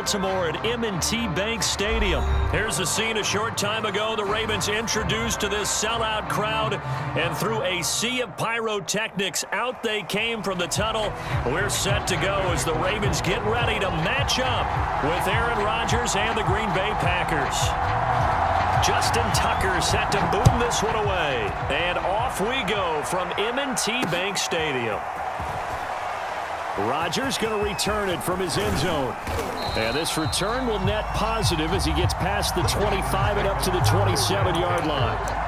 Baltimore at M&T Bank Stadium. Here's a scene a short time ago. The Ravens introduced to this sellout crowd, and through a sea of pyrotechnics, out they came from the tunnel. We're set to go as the Ravens get ready to match up with Aaron Rodgers and the Green Bay Packers. Justin Tucker set to boom this one away. And off we go from M&T Bank Stadium. Rodgers going to return it from his end zone. And this return will net positive as he gets past the 25 and up to the 27-yard line.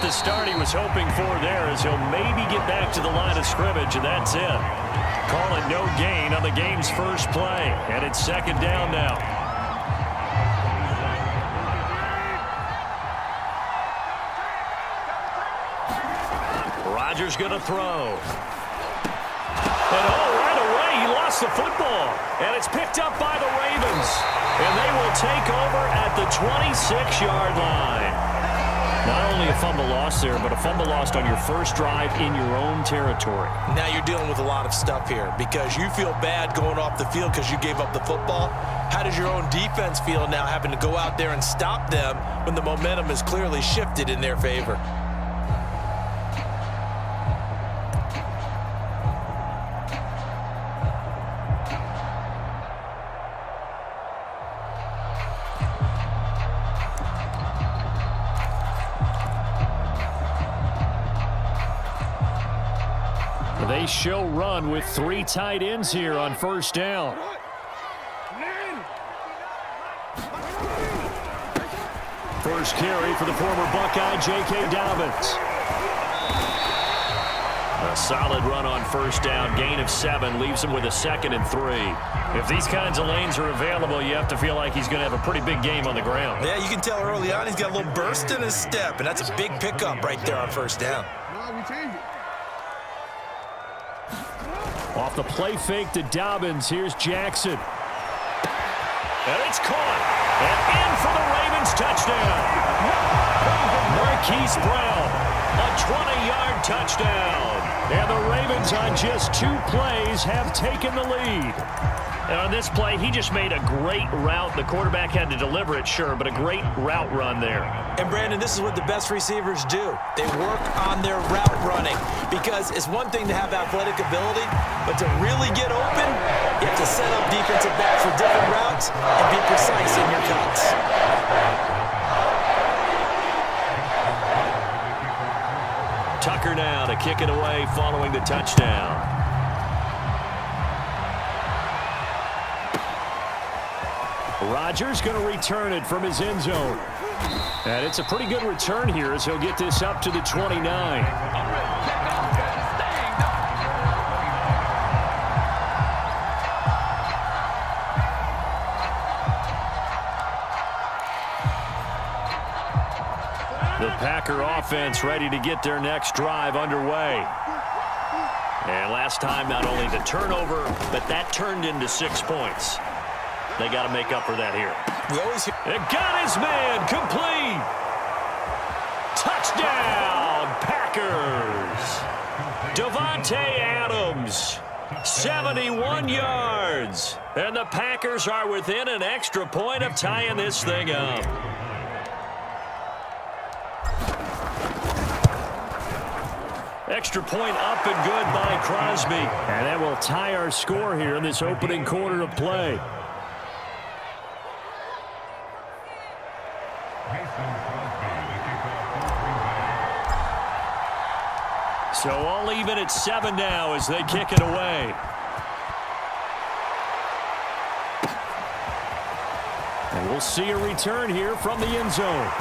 The start he was hoping for there as he'll maybe get back to the line of scrimmage, and that's it. Call it no gain on the game's first play, and it's second down now. Rodgers going to throw. And right away he lost the football, and it's picked up by the Ravens, and they will take over at the 26-yard line. Not only a fumble lost there, but a fumble lost on your first drive in your own territory. Now you're dealing with a lot of stuff here because you feel bad going off the field because you gave up the football. How does your own defense feel now having to go out there and stop them when the momentum is clearly shifted in their favor? They show run with three tight ends here on first down. First carry for the former Buckeye, J.K. Dobbins. A solid run on first down. Gain of 7 leaves him with a 2nd and 3. If these kinds of lanes are available, you have to feel like he's going to have a pretty big game on the ground. Yeah, you can tell early on he's got a little burst in his step, and that's a big pickup right there on first down. Off the play fake to Dobbins, here's Jackson. And it's caught. And in for the Ravens touchdown. Marquise Brown, a 20-yard touchdown. And the Ravens on just 2 plays have taken the lead. And on this play, he just made a great route. The quarterback had to deliver it, sure, but a great route run there. And, Brandon, this is what the best receivers do. They work on their route running because it's one thing to have athletic ability, but to really get open, you have to set up defensive backs for different routes and be precise in your cuts. Tucker now to kick it away following the touchdown. Rodgers going to return it from his end zone. And it's a pretty good return here as he'll get this up to the 29. The Packer offense ready to get their next drive underway. And last time, not only the turnover, but that turned into 6 points. They got to make up for that here. It got his man complete. Touchdown, Packers. Davante Adams, 71 yards. And the Packers are within an extra point of tying this thing up. Extra point up and good by Crosby. And that will tie our score here in this opening quarter of play. So all even at 7 now as they kick it away. And we'll see a return here from the end zone.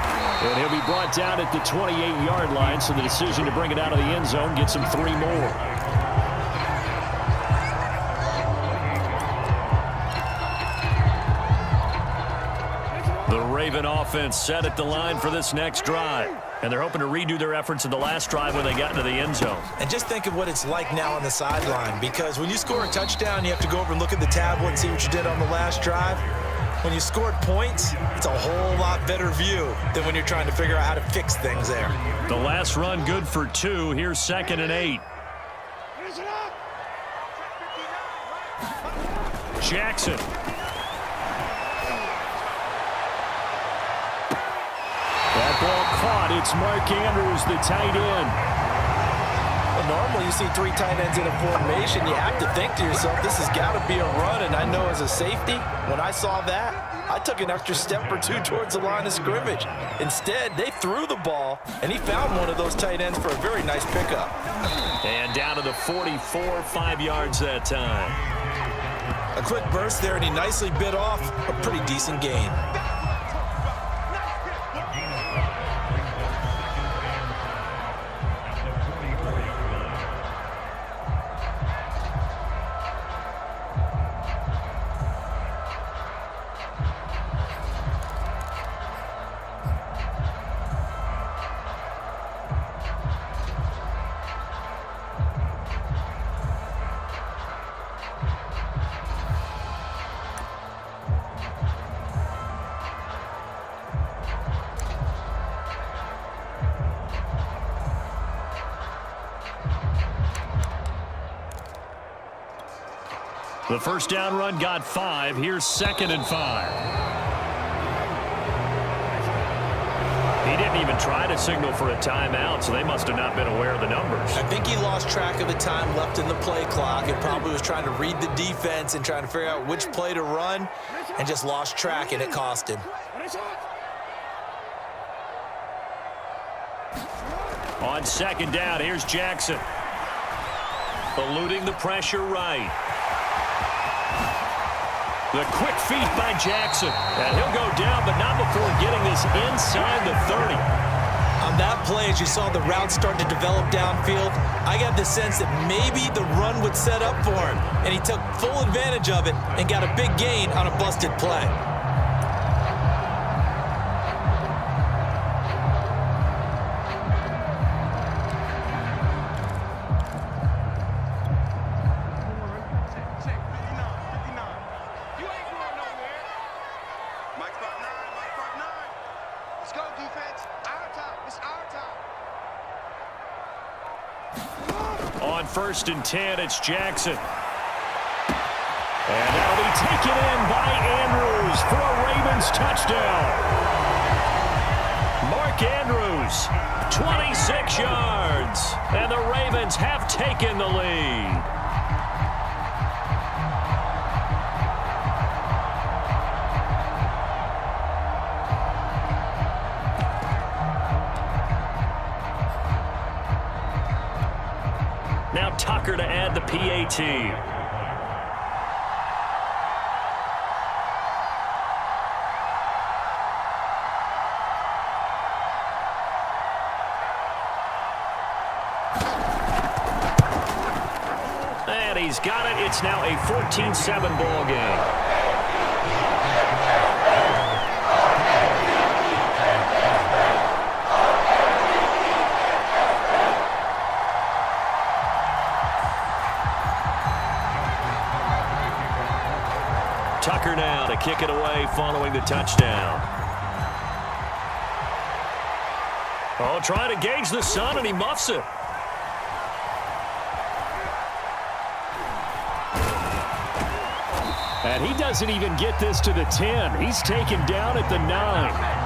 And he'll be brought down at the 28-yard line, so the decision to bring it out of the end zone gets him 3 more. The Raven offense set at the line for this next drive. And they're hoping to redo their efforts in the last drive when they got into the end zone. And just think of what it's like now on the sideline, because when you score a touchdown, you have to go over and look at the tablet and see what you did on the last drive. When you scored points, it's a whole lot better view than when you're trying to figure out how to fix things there. The last run good for 2. Here's 2nd and 8. Jackson. That ball caught. It's Mark Andrews, the tight end. Well, normally you see 3 tight ends in a formation. You have to think to yourself, this has got to be a run. And I know as a safety, when I saw that, I took an extra step or 2 towards the line of scrimmage. Instead, they threw the ball, and he found one of those tight ends for a very nice pickup. And down to the 44, 5 yards that time. A quick burst there, and he nicely bit off a pretty decent gain. The first down run got 5. Here's 2nd and 5. He didn't even try to signal for a timeout, so they must have not been aware of the numbers. I think he lost track of the time left in the play clock and probably was trying to read the defense and trying to figure out which play to run and just lost track, and it cost him. On 2nd down, here's Jackson. Eluding the pressure right. The quick feet by Jackson. And he'll go down, but not before getting this inside the 30. On that play, as you saw the route start to develop downfield, I got the sense that maybe the run would set up for him. And he took full advantage of it and got a big gain on a busted play. On 1st and 10, it's Jackson. And that'll be taken in by Andrews for a Ravens touchdown. Mark Andrews, 26 yards. And the Ravens have taken the lead. Now Tucker to add the PAT. And he's got it. It's now a 14-7 ball game. Tucker now to kick it away following the touchdown. Oh, trying to gauge the sun, and he muffs it. And he doesn't even get this to the 10. He's taken down at the 9.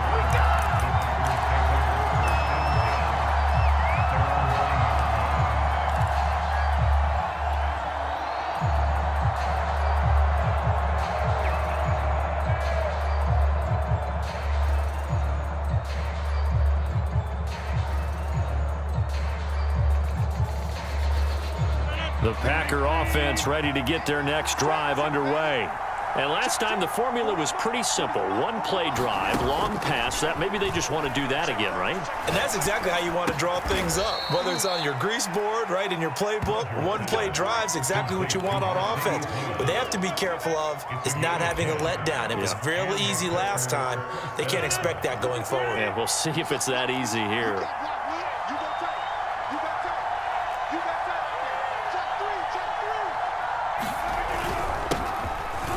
The Packer offense ready to get their next drive underway. And last time the formula was pretty simple. One play drive, long pass. That maybe they just want to do that again, right? And that's exactly how you want to draw things up. Whether it's on your grease board, right, in your playbook, one play drive's exactly what you want on offense. What they have to be careful of is not having a letdown. It was real easy last time. They can't expect that going forward. Yeah, we'll see if it's that easy here.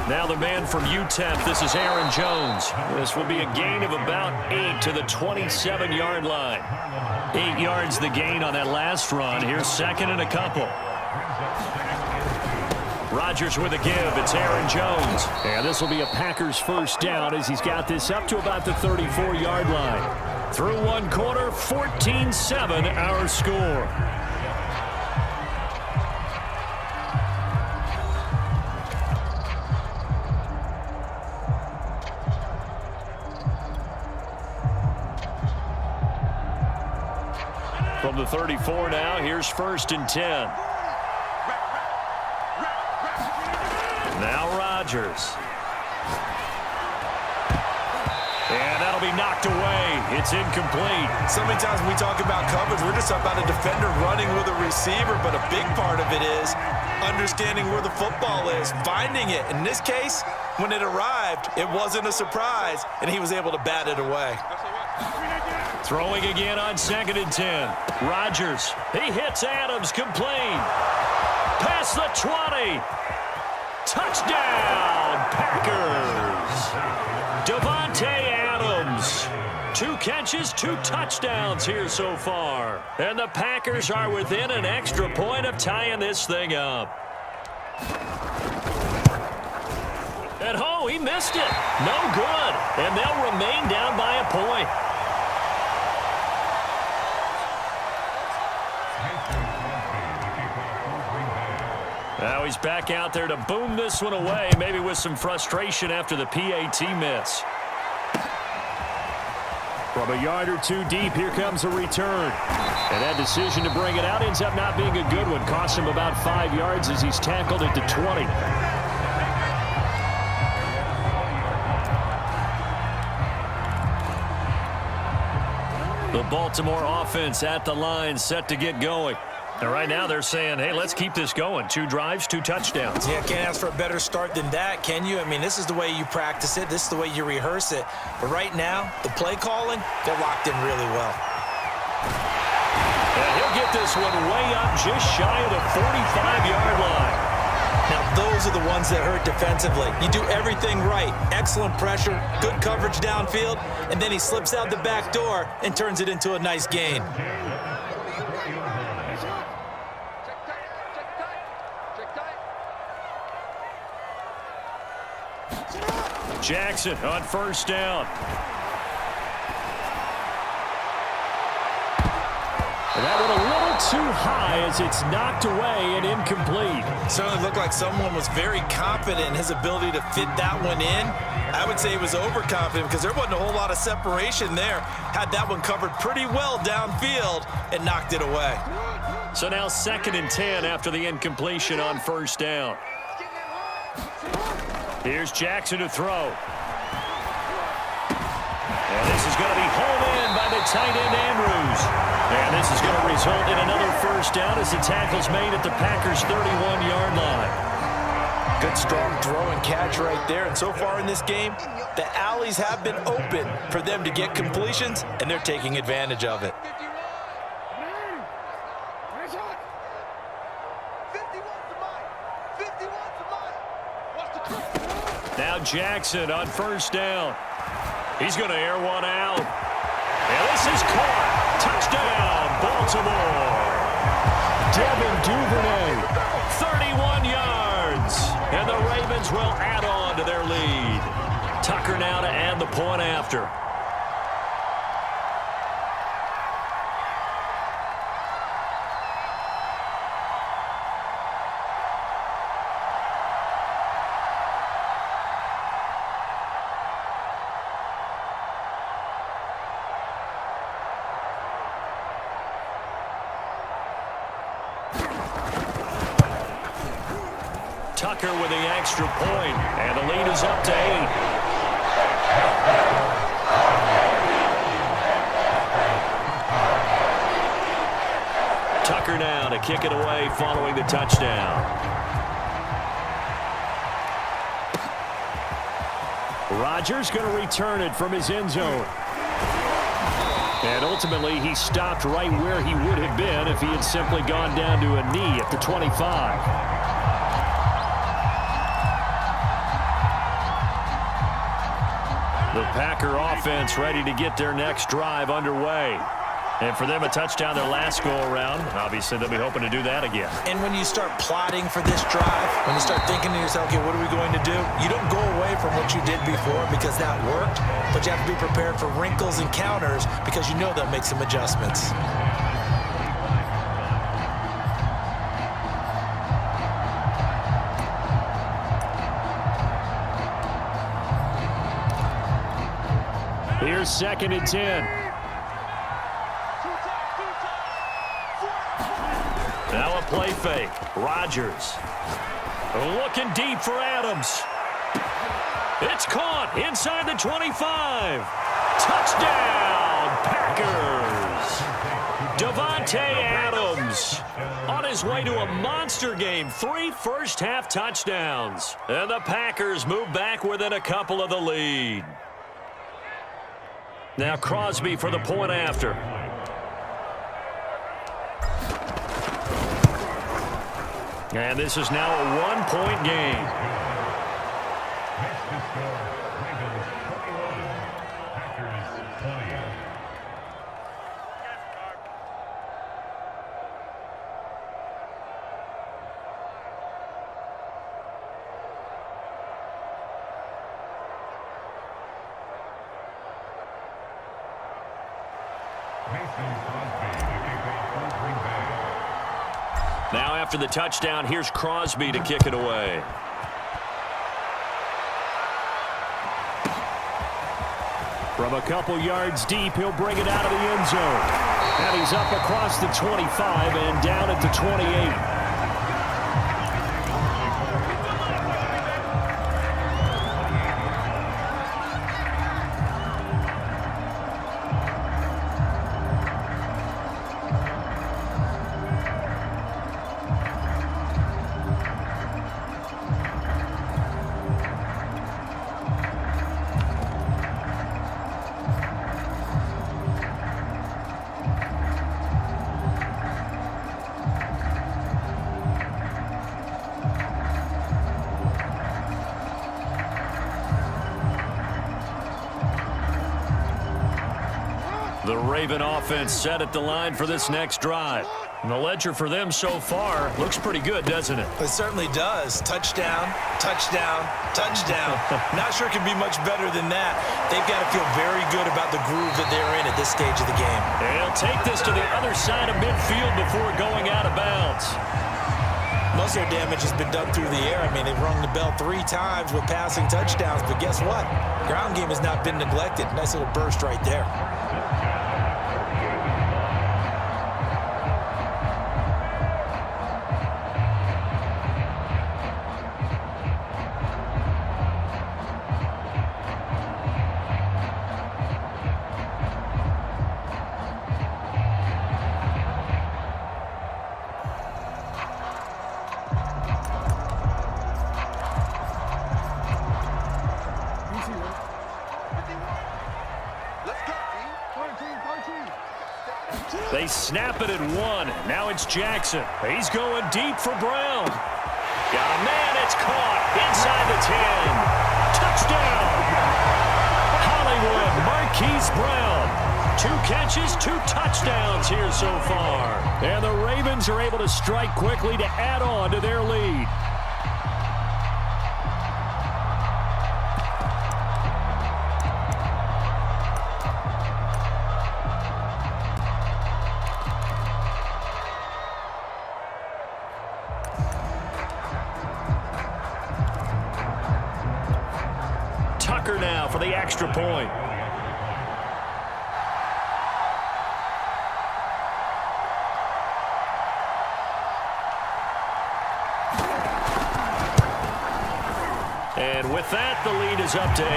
Now the man from UTEP, this is Aaron Jones. This will be a gain of about 8 to the 27-yard line. 8 yards the gain on that last run. Here's second and a couple. Rodgers with a give. It's Aaron Jones. And this will be a Packers first down as he's got this up to about the 34-yard line. Through one quarter, 14-7 our score. From the 34 now, here's first and 10. Now Rodgers. And that'll be knocked away. It's incomplete. So many times when we talk about coverage, we're just about a defender running with a receiver, but a big part of it is understanding where the football is, finding it. In this case, when it arrived, it wasn't a surprise, and he was able to bat it away. Throwing again on second and 10. Rodgers. He hits Adams. Complete. Past the 20. Touchdown, Packers. Davante Adams. 2 catches, 2 touchdowns here so far. And the Packers are within an extra point of tying this thing up. And oh, he missed it. No good. And they'll remain down by a point. Now he's back out there to boom this one away, maybe with some frustration after the PAT miss. From a yard or 2 deep, here comes a return. And that decision to bring it out ends up not being a good one. Cost him about 5 yards as he's tackled at the 20. The Baltimore offense at the line, set to get going. And right now they're saying, hey, let's keep this going. 2 drives, 2 touchdowns. Yeah, can't ask for a better start than that, can you? I mean, this is the way you practice it. This is the way you rehearse it. But right now, the play calling, they're locked in really well. And he'll get this one way up just shy of the 45-yard line. Now, those are the ones that hurt defensively. You do everything right. Excellent pressure, good coverage downfield, and then he slips out the back door and turns it into a nice gain. Jackson on first down. And that went a little too high as it's knocked away and incomplete. Certainly looked like someone was very confident in his ability to fit that one in. I would say he was overconfident because there wasn't a whole lot of separation there. Had that one covered pretty well downfield and knocked it away. So now second and 10 after the incompletion on first down. Here's Jackson to throw. And this is going to be hauled in by the tight end Andrews. And this is going to result in another first down as the tackle's made at the Packers' 31-yard line. Good strong throw and catch right there. And so far in this game, the alleys have been open for them to get completions, and they're taking advantage of it. Now Jackson on first down. He's going to air one out. And this is caught. Touchdown, Baltimore. Devin Duvernay, 31 yards. And the Ravens will add on to their lead. Tucker now to add the point after. Tucker with the extra point, and the lead is up to 8. Tucker now to kick it away following the touchdown. Rodgers going to return it from his end zone. And ultimately, he stopped right where he would have been if he had simply gone down to a knee at the 25. The Packer offense ready to get their next drive underway. And for them, a touchdown their last go-around. Obviously, they'll be hoping to do that again. And when you start plotting for this drive, when you start thinking to yourself, okay, what are we going to do? You don't go away from what you did before because that worked, but you have to be prepared for wrinkles and counters because you know they'll make some adjustments. Here's 2nd and 10. Now a play fake. Rodgers looking deep for Adams. It's caught inside the 25. Touchdown, Packers. Davante Adams on his way to a monster game. 3 first-half touchdowns. And the Packers move back within a couple of the lead. Now Crosby for the point after. And this is now a 1-point game. Now after the touchdown, here's Crosby to kick it away. From a couple yards deep, he'll bring it out of the end zone. And he's up across the 25 and down at the 28. The Raven offense set at the line for this next drive. And the ledger for them so far looks pretty good, doesn't it? It certainly does. Touchdown, touchdown, touchdown. Not sure it can be much better than that. They've got to feel very good about the groove that they're in at this stage of the game. They'll take this to the other side of midfield before going out of bounds. Most of their damage has been done through the air. I mean, they've rung the bell 3 times with passing touchdowns, but guess what? Ground game has not been neglected. Nice little burst right there. They snap it at 1. Now it's Jackson. He's going deep for Brown. Got a man. It's caught inside the 10. Touchdown. Hollywood Marquise Brown. 2 catches, 2 touchdowns here so far. And the Ravens are able to strike quickly to add on to their lead. Tucker now for the extra point. with that, the lead is up to 8.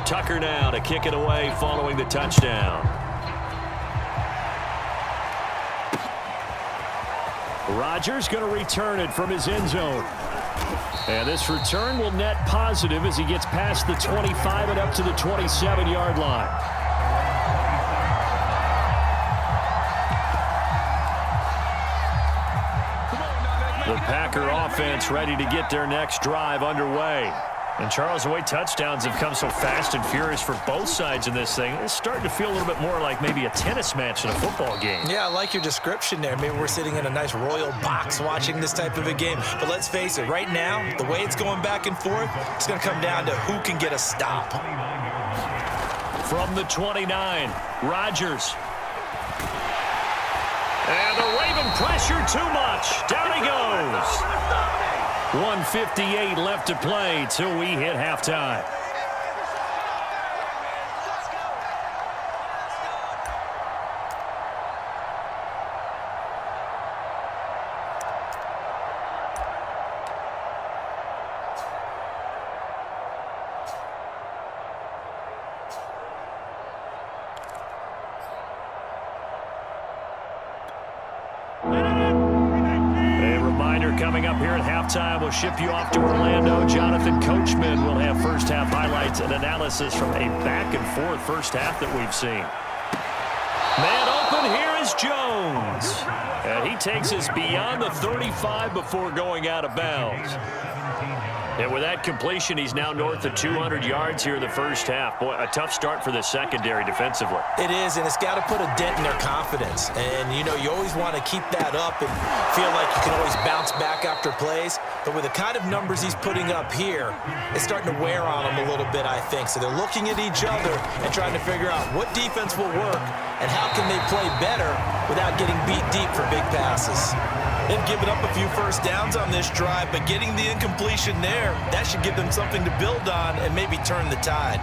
Tucker now to kick it away following the touchdown. Rodgers going to return it from his end zone. And this return will net positive as he gets past the 25 and up to the 27-yard line. The Packer offense ready to get their next drive underway. And, Charles, the way touchdowns have come so fast and furious for both sides in this thing, it's starting to feel a little bit more like maybe a tennis match in a football game. Yeah, I like your description there. Maybe we're sitting in a nice royal box watching this type of a game. But let's face it, right now, the way it's going back and forth, it's going to come down to who can get a stop. From the 29, Rodgers. And the Raven pressure too much. Down he goes. 1:58 left to play till we hit halftime. Coming up here at halftime, we'll ship you off to Orlando. Jonathan Coachman will have first-half highlights and analysis from a back-and-forth first half that we've seen. Man open, here is Jones. And he takes us beyond the 35 before going out of bounds. And with that completion, he's now north of 200 yards here in the first half. Boy, a tough start for the secondary defensively. It is, and it's got to put a dent in their confidence. And, you know, you always want to keep that up and feel like you can always bounce back after plays. But with the kind of numbers he's putting up here, it's starting to wear on them a little bit, I think. So they're looking at each other and trying to figure out what defense will work and how can they play better without getting beat deep for big passes. They've given up a few first downs on this drive, but getting the incompletion there, that should give them something to build on and maybe turn the tide.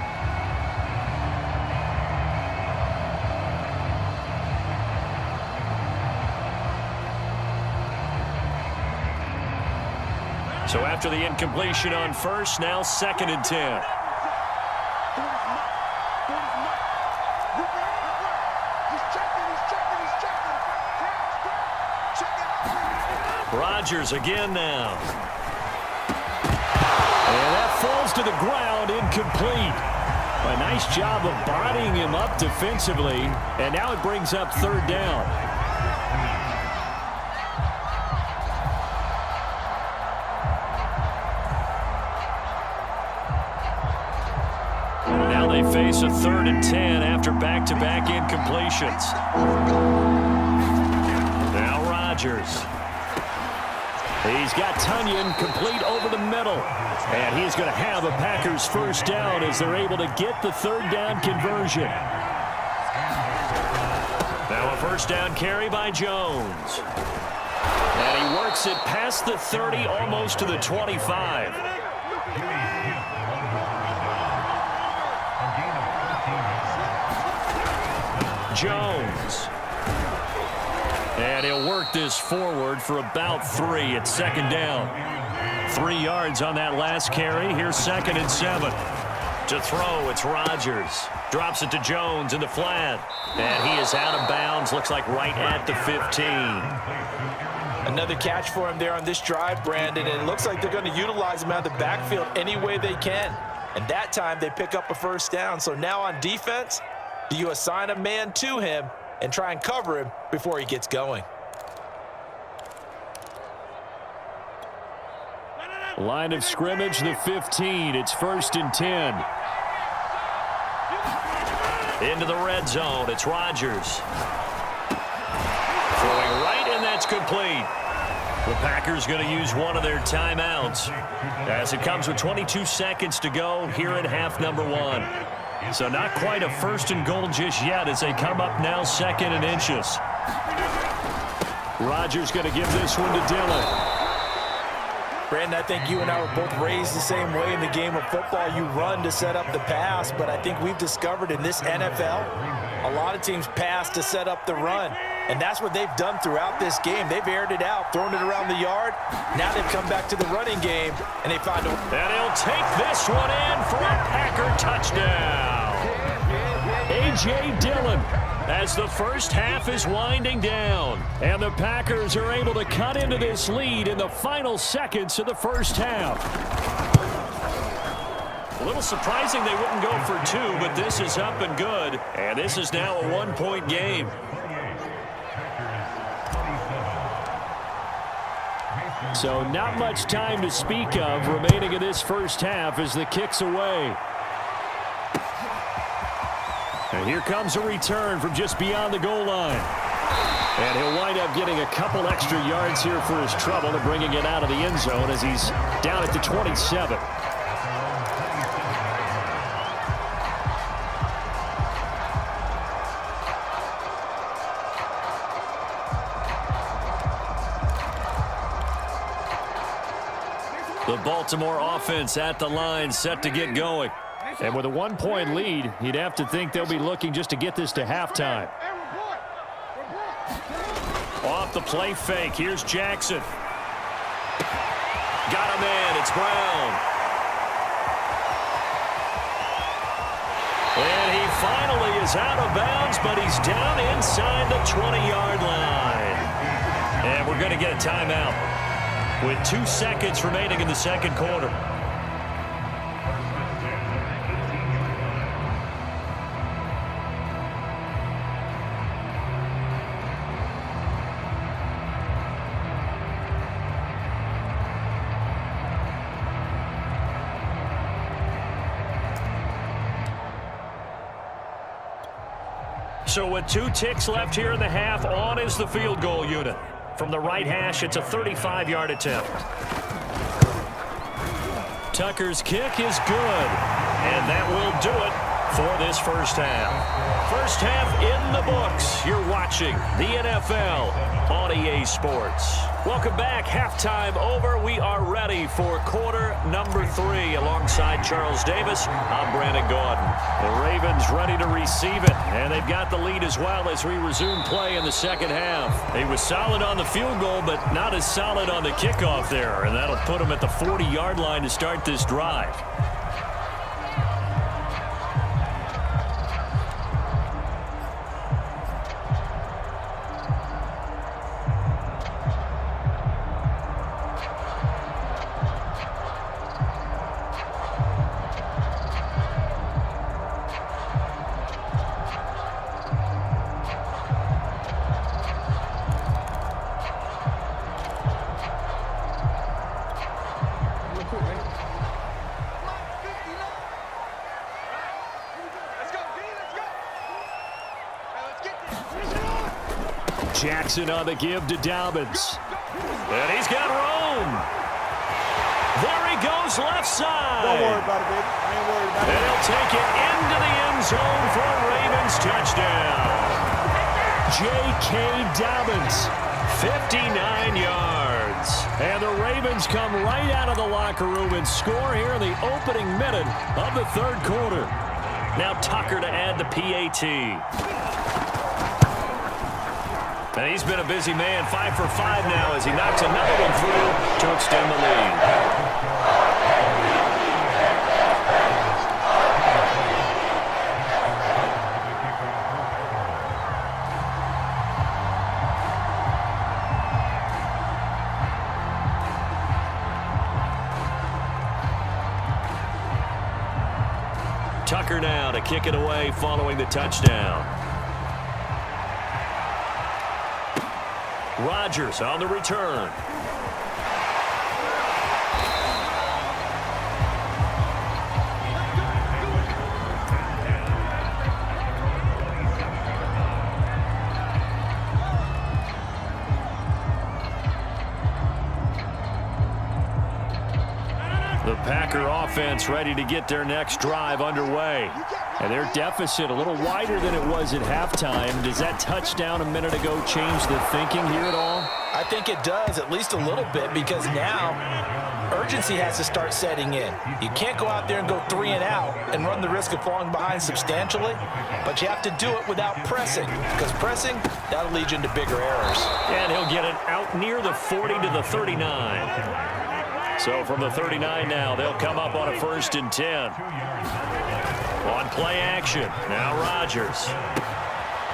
So after the incompletion on first, now 2nd and 10. Rodgers again now. And that falls to the ground, incomplete. A nice job of bodying him up defensively, and now it brings up 3rd down. Now they face a 3rd and 10 after back-to-back incompletions. Now Rodgers. He's got Tunyon complete over the middle. And he's going to have a Packers first down as they're able to get the 3rd down conversion. Now a first down carry by Jones. And he works it past the 30, almost to the 25. Jones. And he'll work this forward for about 3 at 2nd down. 3 yards on that last carry. Here's 2nd and 7. To throw, it's Rodgers. Drops it to Jones in the flat. And he is out of bounds. Looks like right at the 15. Another catch for him there on this drive, Brandon. And it looks like they're going to utilize him out of the backfield any way they can. And that time they pick up a first down. So now on defense, do you assign a man to him and try and cover him before he gets going? Line of scrimmage, the 15. It's 1st and 10. Into the red zone, it's Rodgers. Throwing right, and that's complete. The Packers going to use one of their timeouts as it comes with 22 seconds to go here at half number 1. So not quite a first and goal just yet as they come up now second and inches. Rodgers going to give this one to Dillon. Brandon, I think you and I were both raised the same way in the game of football. You run to set up the pass, but I think we've discovered in this NFL, a lot of teams pass to set up the run. And that's what they've done throughout this game. They've aired it out, thrown it around the yard. Now they've come back to the running game, and they find a... And he'll take this one in for a Packer touchdown. A.J. Dillon, as the first half is winding down. And the Packers are able to cut into this lead in the final seconds of the first half. A little surprising they wouldn't go for 2, but this is up and good. And this is now a 1-point game. So not much time to speak of remaining in this first half as the kick's away. And here comes a return from just beyond the goal line. And he'll wind up getting a couple extra yards here for his trouble and bringing it out of the end zone as he's down at the 27. The Baltimore offense at the line, set to get going. And with a 1-point lead, you'd have to think they'll be looking just to get this to halftime. Off the play fake, here's Jackson. Got a man, it's Brown. And he finally is out of bounds, but he's down inside the 20-yard line. And we're going to get a timeout with 2 seconds remaining in the second quarter. So with 2 ticks left here in the half, on is the field goal unit. From the right hash, it's a 35-yard attempt. Tucker's kick is good, and that will do it for this first half. First half in the books. You're watching the NFL on EA Sports. Welcome back. Halftime over. We are ready for quarter number 3. Alongside Charles Davis, I'm Brandon Gordon. The Ravens ready to receive it, and they've got the lead as well as we resume play in the second half. He was solid on the field goal, but not as solid on the kickoff there, and that'll put him at the 40-yard line to start this drive. Jackson on the give to Dobbins. And he's got room. There he goes left side. Don't worry about it, baby. I ain't worried about it. And he'll take it into the end zone for a Ravens touchdown. J.K. Dobbins, 59 yards. And the Ravens come right out of the locker room and score here in the opening minute of the third quarter. Now Tucker to add the PAT. And he's been a busy man, 5 for 5 now as he knocks another one through to extend the lead. Tucker now to kick it away following the touchdown. Rodgers on the return. Packer offense ready to get their next drive underway. And their deficit a little wider than it was at halftime. Does that touchdown a minute ago change the thinking here at all? I think it does, at least a little bit, because now urgency has to start setting in. You can't go out there and go 3 and out and run the risk of falling behind substantially, but you have to do it without pressing, because pressing, that'll lead you into bigger errors. And he'll get it out near the 40 to the 39. So from the 39 now, they'll come up on a 1st and 10. On play action, now Rodgers.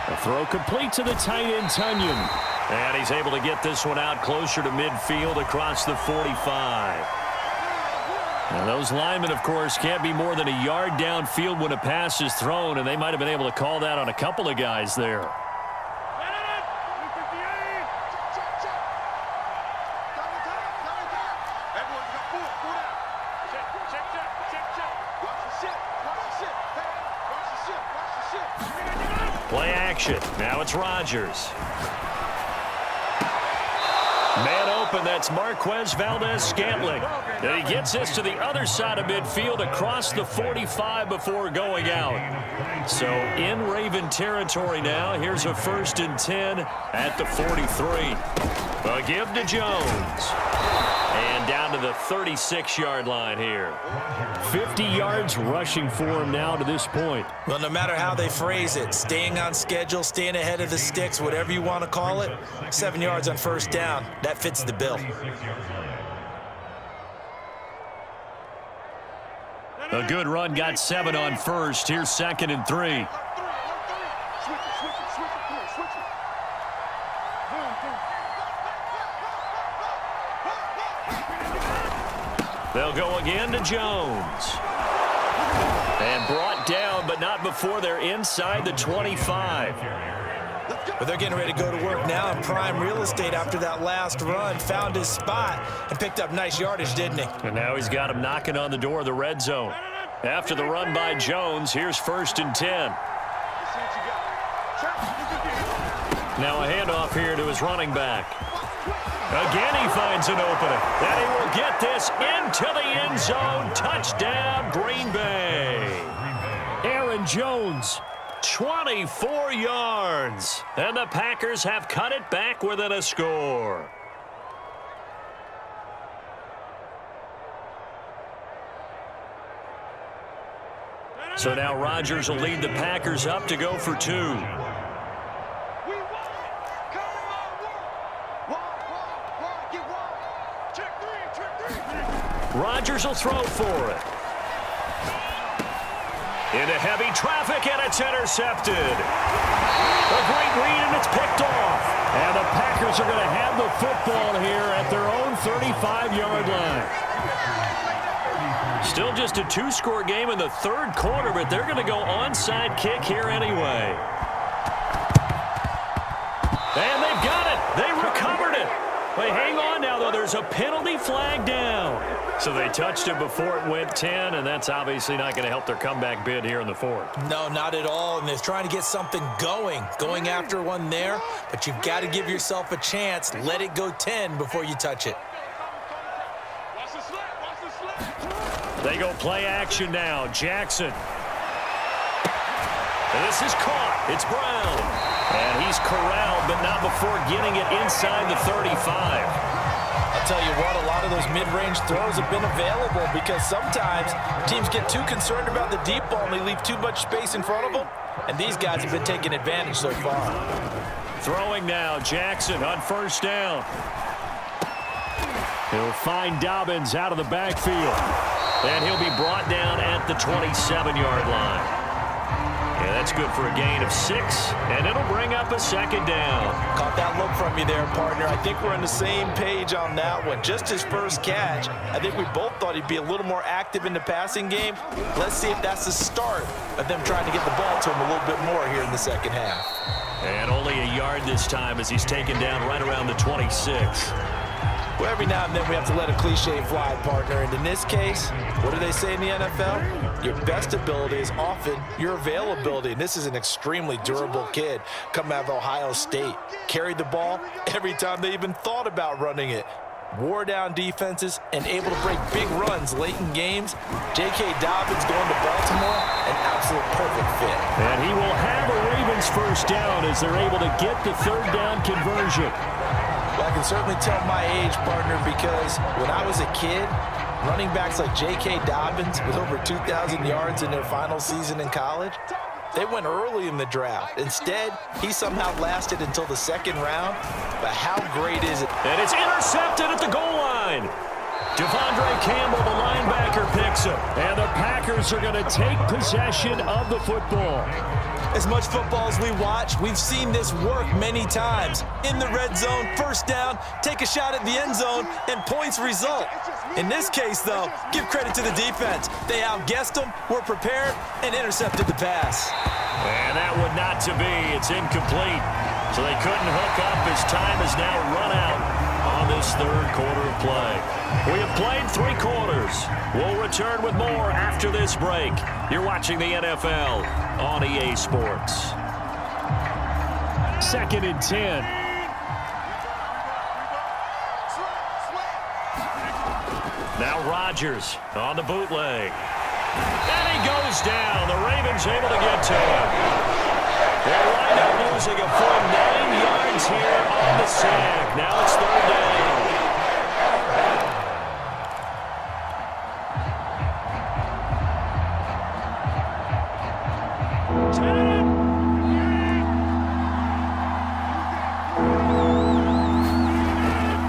A throw complete to the tight end, Tunyon. And he's able to get this one out closer to midfield across the 45. Now those linemen, of course, can't be more than a yard downfield when a pass is thrown, and they might have been able to call that on a couple of guys there. Play action. Now it's Rodgers. Man open, that's Marquez Valdez-Scantling. And he gets this to the other side of midfield across the 45 before going out. So in Raven territory now. Here's a 1st and 10 at the 43. A give to Jones. And down to the 36-yard line here. 50 yards rushing for him now to this point. Well, no matter how they phrase it, staying on schedule, staying ahead of the sticks, whatever you want to call it, 7 yards on 1st down, that fits the bill. A good run got 7 on 1st. Here's 2nd and 3. They'll go again to Jones. And brought down, but not before they're inside the 25. But they're getting ready to go to work now in prime real estate after that last run. Found his spot and picked up nice yardage, didn't he? And now he's got him knocking on the door of the red zone. After the run by Jones, here's 1st and 10. Now a handoff here to his running back. Again, he finds an opening. And he will get this into the end zone. Touchdown, Green Bay. Aaron Jones, 24 yards. And the Packers have cut it back within a score. So now Rodgers will lead the Packers up to go for 2. Rodgers will throw for it. Into heavy traffic, and it's intercepted. A great read, and it's picked off. And the Packers are going to have the football here at their own 35-yard line. Still just a 2-score game in the 3rd quarter, but they're going to go onside kick here anyway. And they've got it. They recovered it. They hang on now, though. There's a penalty flag down. So they touched it before it went 10, and that's obviously not going to help their comeback bid here in the 4th. No, not at all, and they're trying to get something going after one there, but you've got to give yourself a chance. Let it go 10 before you touch it. They go play action now. Jackson. And this is caught. It's Brown. And he's corralled, but not before getting it inside the 35. I'll tell you what, a lot of those mid-range throws have been available because sometimes teams get too concerned about the deep ball and they leave too much space in front of them, and these guys have been taking advantage so far. Throwing now, Jackson on 1st down. He'll find Dobbins out of the backfield, and he'll be brought down at the 27-yard line. Yeah, that's good for a gain of 6, and it'll bring up a 2nd down. Caught that look from you there, partner. I think we're on the same page on that one. Just his first catch, I think we both thought he'd be a little more active in the passing game. Let's see if that's the start of them trying to get the ball to him a little bit more here in the 2nd half. And only a yard this time as he's taken down right around the 26. Well, every now and then we have to let a cliche fly, partner. And in this case, what do they say in the NFL? Your best ability is often your availability. And this is an extremely durable kid coming out of Ohio State. Carried the ball every time they even thought about running it. wore down defenses, and able to break big runs late in games. J.K. Dobbins going to Baltimore, an absolute perfect fit. And he will have a Ravens first down as they're able to get the third down conversion. Well, I can certainly tell my age, partner, because when I was a kid, running backs like J.K. Dobbins with over 2,000 yards in their final season in college, they went early in the draft. Instead, he somehow lasted until the second round. But how great is it? And it's intercepted at the goal line. Devondre Campbell, the linebacker, picks him. And the Packers are going to take possession of the football. As much football as we watch, we've seen this work many times. In the red zone, first down, take a shot at the end zone, and points result. In this case, though, give credit to the defense. They outguessed them, were prepared, and intercepted the pass. And that would not to be. It's incomplete. So they couldn't hook up as time has now run out on this third quarter of play. We have played 3 quarters. We'll return with more after this break. You're watching the NFL on EA Sports. 2nd and 10. Now Rodgers on the bootleg. And he goes down. The Ravens able to get to him. They'll wind up losing a full 9 yards here on the sack. Now it's 3rd down.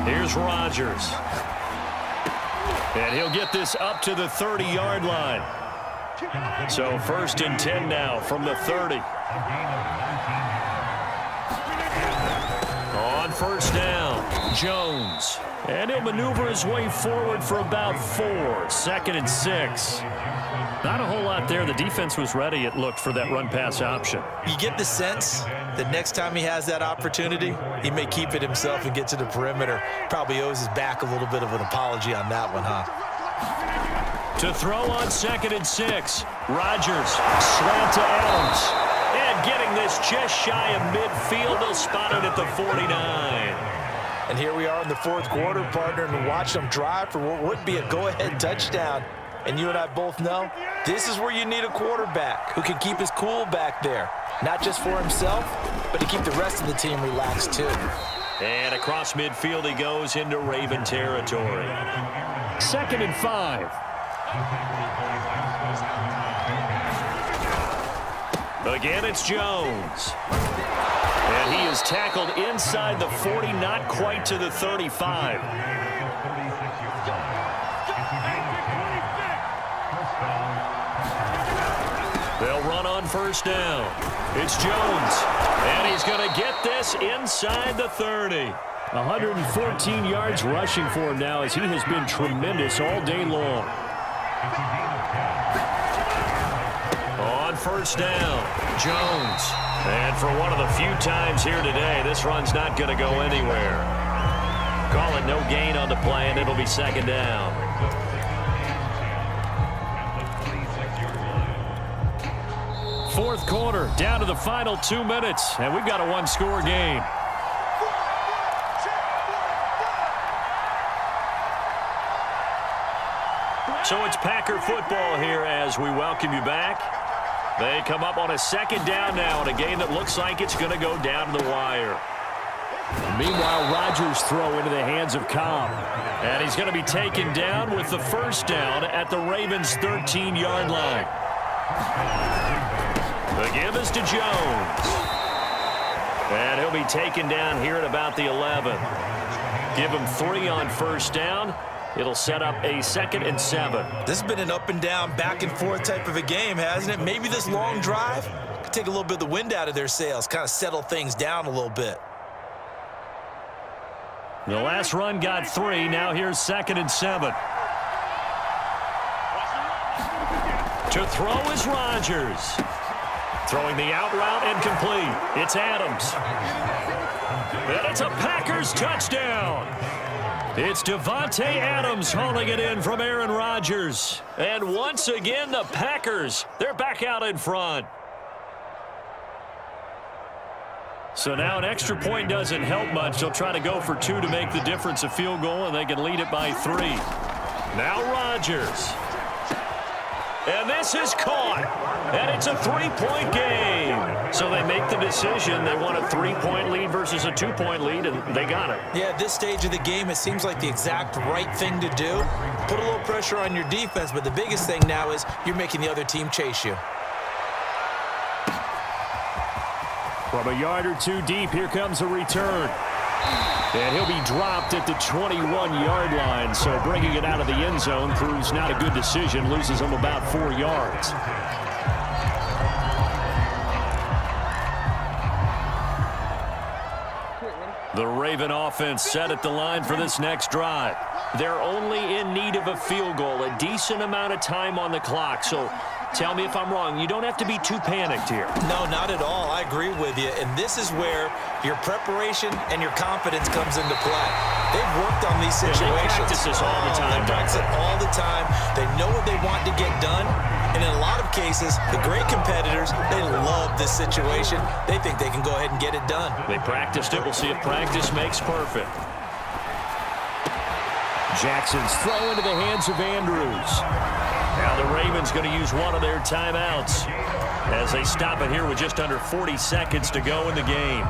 Here's Rodgers. And he'll get this up to the 30-yard line. So 1st and 10 now from the 30. On 1st down, Jones. And he'll maneuver his way forward for about 4. 2nd and 6. Not a whole lot there. The defense was ready, it looked, for that run-pass option. You get the sense that next time he has that opportunity, he may keep it himself and get to the perimeter. Probably owes his back a little bit of an apology on that one, huh? To throw on 2nd and 6. Rodgers, slant to Adams. And getting this just shy of midfield, they'll spot it at the 49. And here we are in the 4th quarter, partner, and watch them drive for what would be a go-ahead touchdown. And you and I both know this is where you need a quarterback who can keep his cool back there. Not just for himself, but to keep the rest of the team relaxed too. And across midfield he goes into Raven territory. 2nd and 5. Again, it's Jones. And he is tackled inside the 40, not quite to the 35. They'll run on 1st down. It's Jones. And he's going to get this inside the 30. 114 yards rushing for him now as he has been tremendous all day long. On 1st down, Jones. And for one of the few times here today, this run's not going to go anywhere. Call it no gain on the play, and it'll be 2nd down. Fourth quarter, down to the final 2 minutes, and we've got a 1-score game. So it's Packer football here as we welcome you back. They come up on a 2nd down now in a game that looks like it's going to go down to the wire. Meanwhile, Rodgers throw into the hands of Cobb. And he's going to be taken down with the 1st down at the Ravens' 13-yard line. The give is to Jones. And he'll be taken down here at about the 11. Give him 3 on 1st down. It'll set up a 2nd and 7. This has been an up and down, back and forth type of a game, hasn't it? Maybe this long drive could take a little bit of the wind out of their sails, kind of settle things down a little bit. The last run got 3. Now here's 2nd and 7. To throw is Rodgers. Throwing the out route and complete. It's Adams. And it's a Packers touchdown. It's Davante Adams hauling it in from Aaron Rodgers. And once again, the Packers, they're back out in front. So now an extra point doesn't help much. They'll try to go for 2 to make the difference a field goal, and they can lead it by 3. Now Rodgers. And this is caught. And it's a 3-point game. So they make the decision. They want a 3-point lead versus a 2-point lead, and they got it. Yeah, at this stage of the game, it seems like the exact right thing to do. Put a little pressure on your defense, but the biggest thing now is you're making the other team chase you. From a yard or 2 deep, here comes a return. And he'll be dropped at the 21-yard line, so bringing it out of the end zone proves not a good decision, loses him about 4 yards. The Raven offense set at the line for this next drive. They're only in need of a field goal, a decent amount of time on the clock, so tell me if I'm wrong. You don't have to be too panicked here. No, not at all. I agree with you. And this is where your preparation and your confidence comes into play. They've worked on these situations. They practice this all the time. They practice it all the time. They know what they want to get done. And in a lot of cases, the great competitors, they love this situation. They think they can go ahead and get it done. They practiced it. We'll see if practice makes perfect. Jackson's throw into the hands of Andrews. Now the Ravens going to use one of their timeouts as they stop it here with just under 40 seconds to go in the game.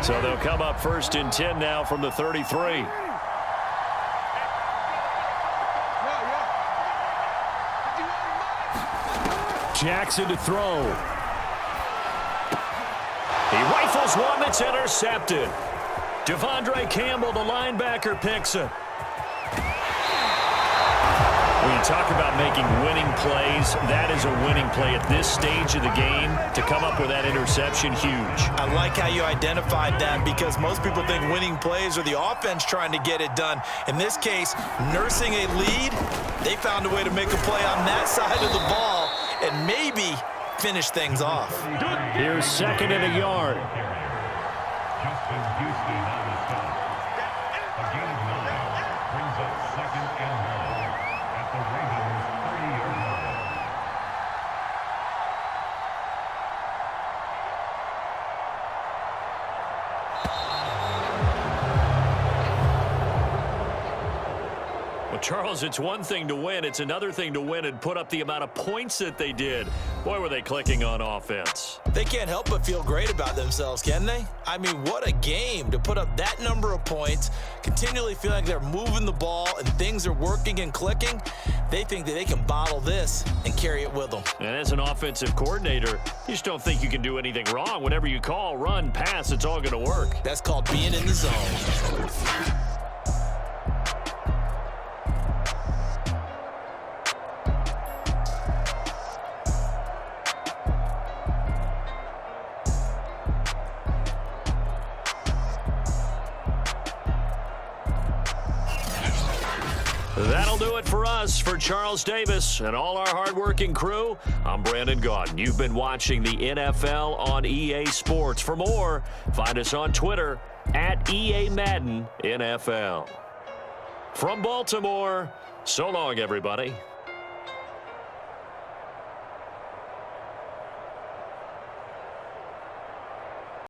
So they'll come up 1st and 10 now from the 33. Jackson to throw. He rifles one that's intercepted. Devondre Campbell, the linebacker, picks it. When you talk about making winning plays, that is a winning play at this stage of the game. To come up with that interception, huge. I like how you identified that because most people think winning plays are the offense trying to get it done. In this case, nursing a lead, they found a way to make a play on that side of the ball and maybe finish things off. Here's 2nd and a yard. Charles, it's one thing to win. It's another thing to win and put up the amount of points that they did. Boy, were they clicking on offense. They can't help but feel great about themselves, can they? I mean, what a game to put up that number of points, continually feeling like they're moving the ball and things are working and clicking. They think that they can bottle this and carry it with them. And as an offensive coordinator, you just don't think you can do anything wrong. Whatever you call, run, pass, it's all going to work. That's called being in the zone. That'll do it for us. For Charles Davis and all our hardworking crew, I'm Brandon Gaudin. You've been watching the NFL on EA Sports. For more, find us on Twitter at EA Madden NFL. From Baltimore, so long, everybody.